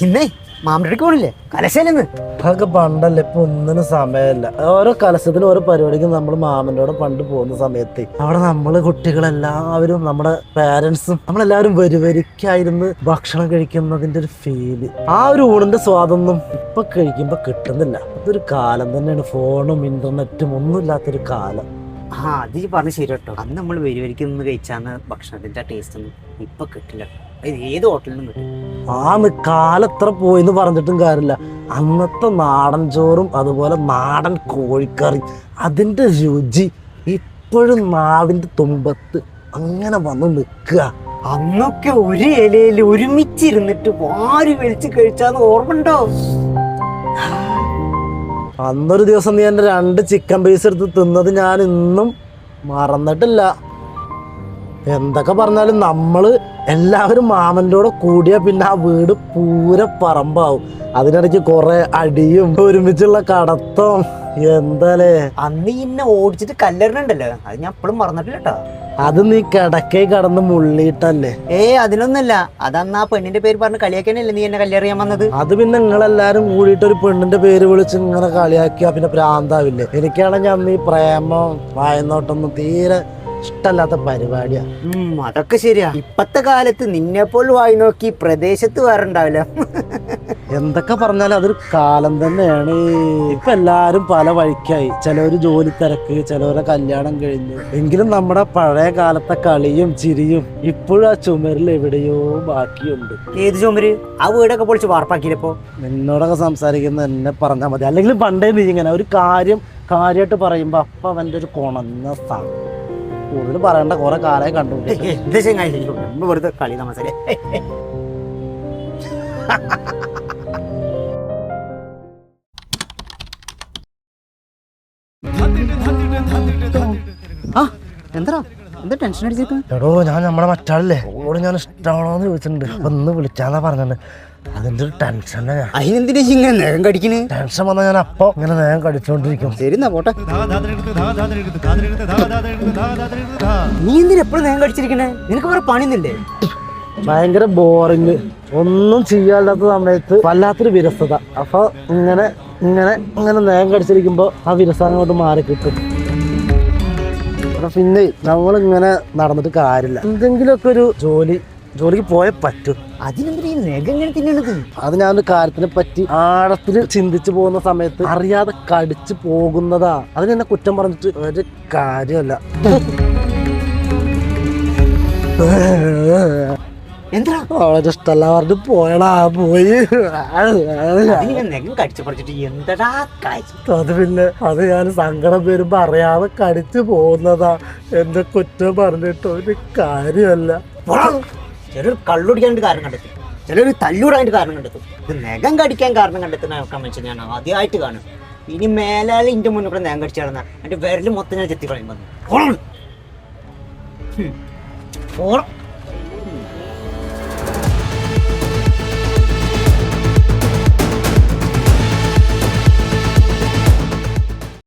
ഇന്നേ മാമരക്ക് പോണില്ലേ കലശാലെന്ന് അതൊക്കെ പണ്ടല്ലേ, ഇപ്പൊ ഒന്നിനും സമയമല്ല. ഓരോ കലശത്തിനും ഓരോ പരിപാടിക്കും നമ്മൾ മാമൻ്റെ കൂടെ പണ്ട് പോകുന്ന സമയത്ത് അവിടെ നമ്മള് കുട്ടികളെല്ലാവരും നമ്മുടെ പാരന്റ്സും നമ്മളെല്ലാവരും വരിക്കായിരുന്നു ഭക്ഷണം കഴിക്കുന്നതിന്റെ ഒരു ഫീല്. ആ ഒരു ഊണിന്റെ സ്വാദൊന്നും ഇപ്പൊ കഴിക്കുമ്പോ കിട്ടുന്നില്ല. അതൊരു കാലം തന്നെയാണ്, ഫോണും ഇന്റർനെറ്റും ഒന്നും ഇല്ലാത്തൊരു കാലം. അത് ഈ പറഞ്ഞ ശരി കേട്ടോ. അന്ന് നമ്മൾ വരിവരിക്കുന്ന കഴിച്ചാന്ന് ഭക്ഷണത്തിന്റെ ടേസ്റ്റ് ഒന്നും ഇപ്പൊ കിട്ടില്ല. ഏത് ഹോട്ടലിൽ നിന്നും കിട്ടും. കാലത്ര പോയിന്ന് പറഞ്ഞിട്ടും കാര്യമില്ല. അന്നത്തെ നാടൻ ചോറും അതുപോലെ നാടൻ കോഴിക്കറി, അതിന്റെ രുചി ഇപ്പോഴും നാവിന്റെ തുമ്പത്ത് അങ്ങനെ വന്ന് നിൽക്കുക. അന്നൊക്കെ ഒരു ഇലയിൽ ഒരുമിച്ചിരുന്നിട്ട് വാരി വലിച്ച് കഴിച്ചാന്ന് ഓർമ്മണ്ടോ? അന്നൊരു ദിവസം നീ എൻ്റെ 2 ചിക്കൻ പീസ് എടുത്ത് തിന്നത് ഞാൻ ഇന്നും മറന്നിട്ടില്ല. എന്തൊക്കെ പറഞ്ഞാലും നമ്മള് എല്ലാവരും മാമൻ്റെ കൂടെ കൂടിയാ പിന്നെ ആ വീട് പൂര പറമ്പാവും. അതിനിടയ്ക്ക് കുറെ അടിയും ഒരുമിച്ചുള്ള കടത്തം. എന്താലേ അന്ന് ഇന്നെ ഓടിച്ചിട്ട് കല്ലെറിഞ്ഞുണ്ടല്ലോ, അത് ഞാൻ എപ്പോഴും മറന്നിട്ടില്ല കേട്ടോ. അത് നീ കിടക്കേ കടന്ന് മുള്ളിയിട്ടല്ലേ? അതിനൊന്നല്ല, അതന്ന് ആ പെണ്ണിന്റെ പേര് പറഞ്ഞ് കളിയാക്കാനല്ലേ നീ എന്നെ കല്ലെറിയാൻ വന്നത്? അത് പിന്നെ നിങ്ങളെല്ലാരും കൂടിയിട്ട് ഒരു പെണ്ണിന്റെ പേര് വിളിച്ച് ഇങ്ങനെ കളിയാക്കിയാ പിന്നെ പ്രാന്താവില്ലേ? എനിക്കാണെങ്കിൽ അന്ന് ഈ പ്രേമം വായനോട്ടൊന്നും തീരെ ഇഷ്ടല്ലാത്ത പരിപാടിയാ. അതൊക്കെ ശരിയാ. ഇപ്പത്തെ കാലത്ത് നിന്നെപ്പോൾ വായി നോക്കി പ്രദേശത്ത് വേറുണ്ടാവില്ല. എന്തൊക്കെ പറഞ്ഞാലും അതൊരു കാലം തന്നെയാണ്. ഇപ്പൊ എല്ലാരും പല വഴിക്കായി. ചിലവര് ജോലി തിരക്ക്, ചിലവരെ കല്യാണം കഴിഞ്ഞു. എങ്കിലും നമ്മുടെ പഴയ കാലത്തെ കളിയും ചിരിയും ഇപ്പോഴും ആ ചുമരിൽ എവിടെയോ ബാക്കിയുണ്ട്. ഏത് ചുമര്? ആ വീടൊക്കെ പൊളിച്ച് വാർപ്പാക്കിയില്ലപ്പോ? നിന്നോടൊക്കെ സംസാരിക്കുന്ന എന്നെ പറഞ്ഞാൽ മതി. അല്ലെങ്കിൽ പണ്ടേ നീ ഇങ്ങനെ ഒരു കാര്യമായിട്ട് പറയുമ്പോ അപ്പൊ അവന്റെ ഒരു കൊണന്ന സ്ഥാനം. കൂടുതൽ പറയേണ്ട കുറെ കാലമായി കണ്ടു. വെറുതെ കളി താമസല്ലേ. എന്താ ടെൻഷൻ അടിച്ചേക്കും? എടോ, ഞാൻ നമ്മുടെ മറ്റാളില്ലേ ഓട് ഞാൻ ഇഷ്ടമാണോന്ന് ചോദിച്ചിട്ടുണ്ട്. അപ്പൊ ഇന്ന് വിളിച്ചാന്നാ പറഞ്ഞത്. അതിന്റെ ഒരു ടെൻഷനാ. അതിനെന്തിനാ ഇങ്ങനെ നേരം കടിക്കണേ? ടെൻഷൻ വന്നാൽ ഞാൻ അപ്പൊ ഇങ്ങനെ നേരം കടിച്ചോണ്ടിരിക്കും. ശരി എന്നാ പോട്ടെ. നീ എന്തിനാ എപ്പോഴും നേരം കടിച്ചിരിക്കണേ? നിനക്ക് വേറെ പണിയൊന്നുമില്ലേ? ഭയങ്കര ബോറിങ്, ഒന്നും ചെയ്യാത്ത സമയത്ത് വല്ലാത്തൊരു വിരസത. അപ്പൊ ഇങ്ങനെ ഇങ്ങനെ ഇങ്ങനെ നേരം കടിച്ചിരിക്കുമ്പോ ആ വിരസത അങ്ങോട്ട് മാറി കിട്ടും. പിന്നെ നമ്മളിങ്ങനെ നടന്നിട്ട് കാര്യമില്ല. എന്തെങ്കിലുമൊക്കെ ഒരു ജോലിക്ക് പോയേ പറ്റും. അത് ഞാനൊരു കാര്യത്തിനെ പറ്റി ആഴത്തിൽ ചിന്തിച്ചു പോകുന്ന സമയത്ത് അറിയാതെ കടിച്ചു പോകുന്നതാ. അതിനെന്നെ കുറ്റം പറഞ്ഞിട്ട് ഒരു കാര്യമല്ല. വളരെ ഇഷ്ടമല്ല പറഞ്ഞിട്ട് പോയടാ, പോയി. അത് പിന്നെ അത് ഞാൻ സങ്കടം വരുമ്പോ അറിയാതെ കടിച്ചു പോകുന്നതാ. എന്റെ കുറ്റം പറഞ്ഞിട്ട് ഒരു കാര്യമല്ല. ചിലർ കള്ളുടിക്കാനായിട്ട് കാരണം കണ്ടെത്തും, ചിലർ തല്ലൂടാനായിട്ട് കാരണം കണ്ടെത്തും. ഇത് നഖം കടിക്കാൻ കാരണം കണ്ടെത്തുന്ന കമൻഷൻ ഞാൻ ആദ്യമായിട്ട് കാണും. ഇനി മേലാൽ ഇന്റെ മുന്നിൽ കൂടെ നഖം കടിച്ചു കിടന്ന എന്റെ വിരല് മൊത്തം ഞാൻ ചെത്തി കളയും.